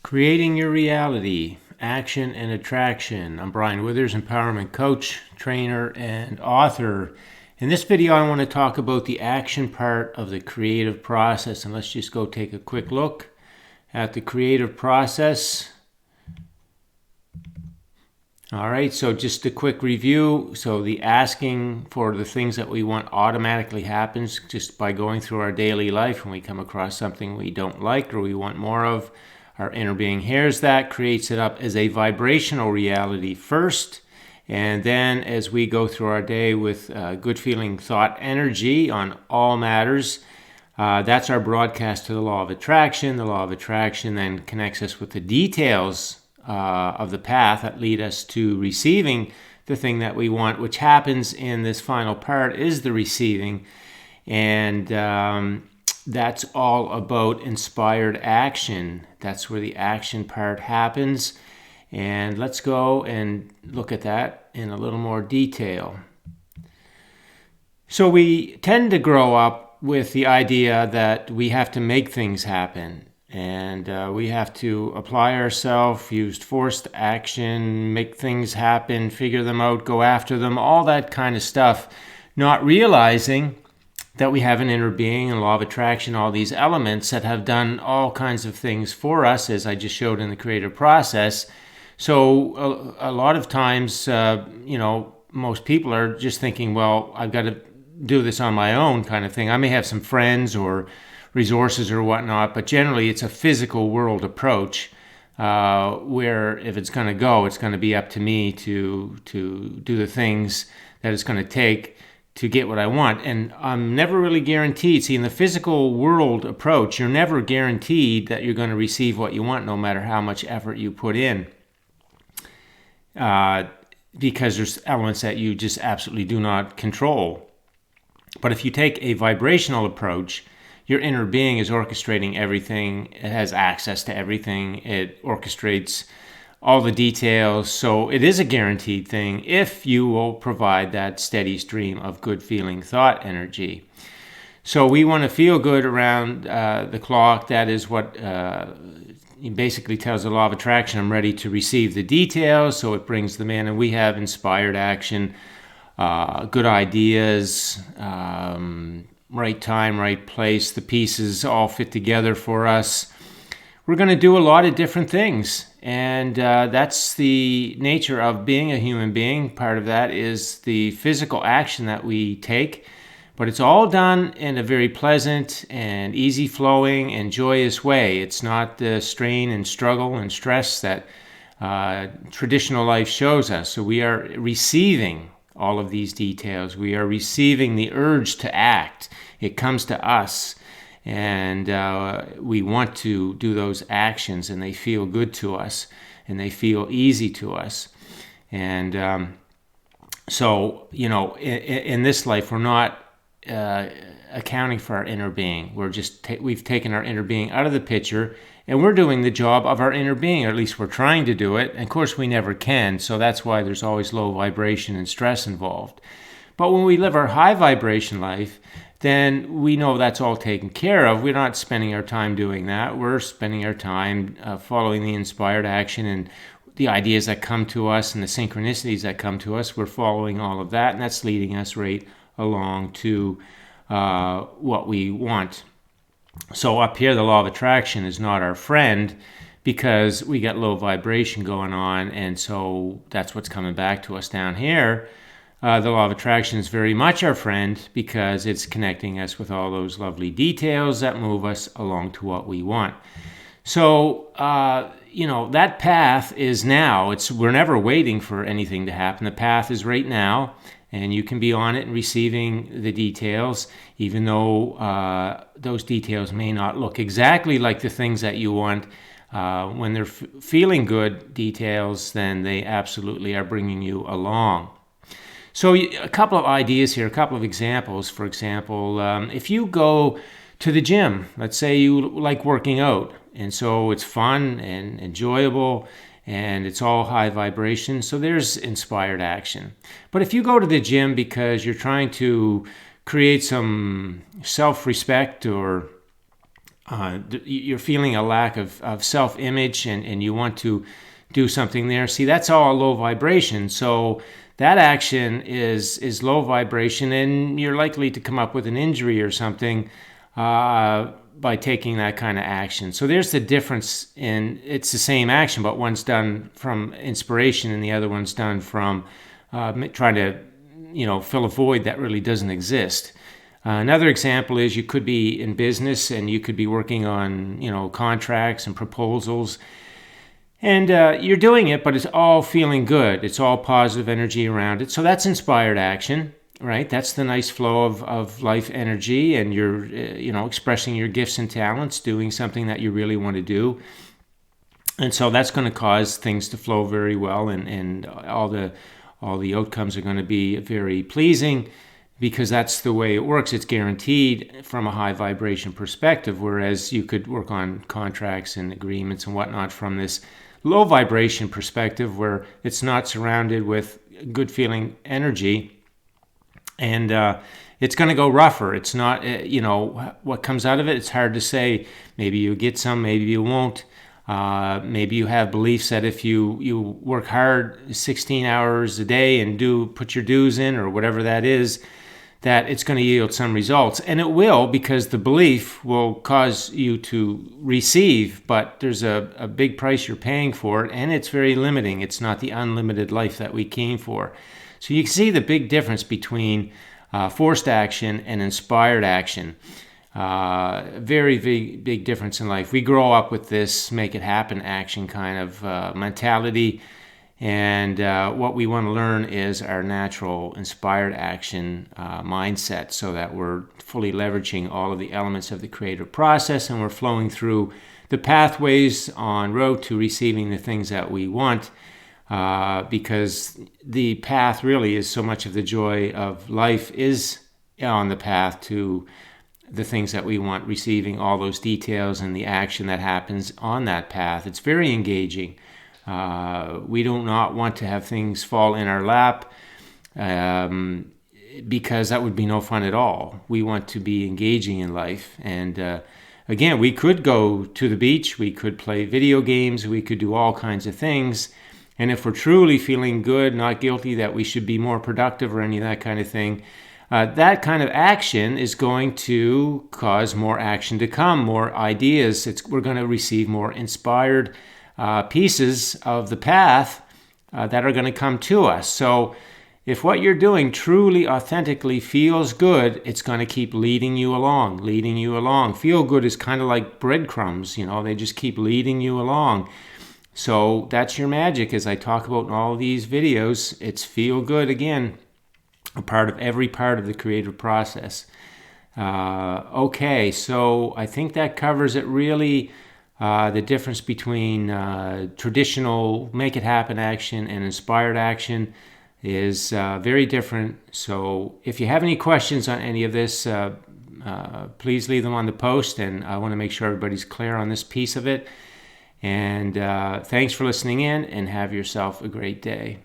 Creating Your Reality, Action and Attraction. I'm Brian Withers, empowerment coach, trainer, and author. In this video, I want to talk about the action part of the creative process. And let's just go take a quick look at the creative process. All right, so just a quick review. So the asking for the things that we want automatically happens just by going through our daily life. When we come across something we don't like or we want more of, our inner being hears that, creates it up as a vibrational reality first. And then as we go through our day with good feeling thought energy on all matters, that's our broadcast to the law of attraction. The law of attraction then connects us with the details of the path that lead us to receiving the thing that we want, which happens in this final part is the receiving. And that's all about inspired action. That's where the action part happens. And let's go and look at that in a little more detail. So we tend to grow up with the idea that we have to make things happen. And we have to apply ourselves, use forced action, make things happen, figure them out, go after them, all that kind of stuff, not realizing that we have an inner being and law of attraction, all these elements that have done all kinds of things for us, as I just showed in the creative process. So a lot of times, most people are just thinking, well, I've got to do this on my own kind of thing. I may have some friends or resources or whatnot, but generally it's a physical world approach where if it's going to go, it's going to be up to me to do the things that it's going to take to get what I want. And I'm never really guaranteed. See, in the physical world approach, you're never guaranteed that you're going to receive what you want, no matter how much effort you put in. Because there's elements that you just absolutely do not control. But if you take a vibrational approach, your inner being is orchestrating everything. It has access to everything. It orchestrates all the details. So it is a guaranteed thing if you will provide that steady stream of good feeling thought energy. So we want to feel good around the clock. That is what basically tells the law of attraction, I'm ready to receive the details. So it brings them in, and we have inspired action, good ideas, right time, right place. The pieces all fit together for us. We're going to do a lot of different things, and that's the nature of being a human being. Part of that is the physical action that we take, but it's all done in a very pleasant and easy-flowing and joyous way. It's not the strain and struggle and stress that traditional life shows us. So we are receiving all of these details. We are receiving the urge to act. It comes to us. And we want to do those actions, and they feel good to us, and they feel easy to us. And so, in this life, we're not accounting for our inner being. We're just we've taken our inner being out of the picture, and we're doing the job of our inner being, or at least we're trying to do it. And of course, we never can. So that's why there's always low vibration and stress involved. But when we live our high vibration life, then we know that's all taken care of. We're not spending our time doing that. We're spending our time following the inspired action and the ideas that come to us and the synchronicities that come to us. We're following all of that, and that's leading us right along to what we want. So up here, the law of attraction is not our friend because we got low vibration going on, and so that's what's coming back to us down here. The law of attraction is very much our friend because it's connecting us with all those lovely details that move us along to what we want. So, that path is now. We're never waiting for anything to happen. The path is right now, and you can be on it and receiving the details, even though those details may not look exactly like the things that you want. When they're feeling good details, then they absolutely are bringing you along. So a couple of ideas here, a couple of examples. For example, if you go to the gym, let's say you like working out, and so it's fun and enjoyable, and it's all high vibration, so there's inspired action. But if you go to the gym because you're trying to create some self-respect or you're feeling a lack of self-image, and you want to do something there. See, that's all low vibration. So that action is low vibration, and you're likely to come up with an injury or something by taking that kind of action. So there's the difference in, it's the same action, but one's done from inspiration and the other one's done from trying to, fill a void that really doesn't exist. Another example is you could be in business and you could be working on, contracts and proposals, and you're doing it, but it's all feeling good. It's all positive energy around it. So that's inspired action, right? That's the nice flow of life energy, and you're, expressing your gifts and talents, doing something that you really want to do. And so that's going to cause things to flow very well, and all the outcomes are going to be very pleasing, because that's the way it works. It's guaranteed from a high vibration perspective, whereas you could work on contracts and agreements and whatnot from this low vibration perspective, where it's not surrounded with good feeling energy, and it's going to go rougher. It's not, what comes out of it, it's hard to say. Maybe you get some, maybe you won't. Maybe you have beliefs that if you work hard 16 hours a day and put your dues in, or whatever that is, that it's going to yield some results. And it will, because the belief will cause you to receive, but there's a big price you're paying for it, and it's very limiting. It's not the unlimited life that we came for. So you can see the big difference between forced action and inspired action. Very big difference in life. We grow up with this make it happen action kind of mentality, and what we want to learn is our natural inspired action mindset, so that we're fully leveraging all of the elements of the creative process, and we're flowing through the pathways en route to receiving the things that we want, because the path really is so much of the joy of life is on the path to the things that we want, receiving all those details and the action that happens on that path. It's very engaging. We do not want to have things fall in our lap, because that would be no fun at all. We want to be engaging in life. And again, we could go to the beach, we could play video games, we could do all kinds of things. And if we're truly feeling good, not guilty that we should be more productive or any of that kind of thing, that kind of action is going to cause more action to come, more ideas. We're going to receive more inspired pieces of the path that are going to come to us. So if what you're doing truly, authentically feels good, it's going to keep leading you along. Feel good is kind of like breadcrumbs, they just keep leading you along. So that's your magic, as I talk about in all of these videos. It's feel good, again, a part of every part of the creative process. Okay, so I think that covers it really. The difference between traditional make it happen action and inspired action is very different. So if you have any questions on any of this, please leave them on the post, and I want to make sure everybody's clear on this piece of it. And thanks for listening in, and have yourself a great day.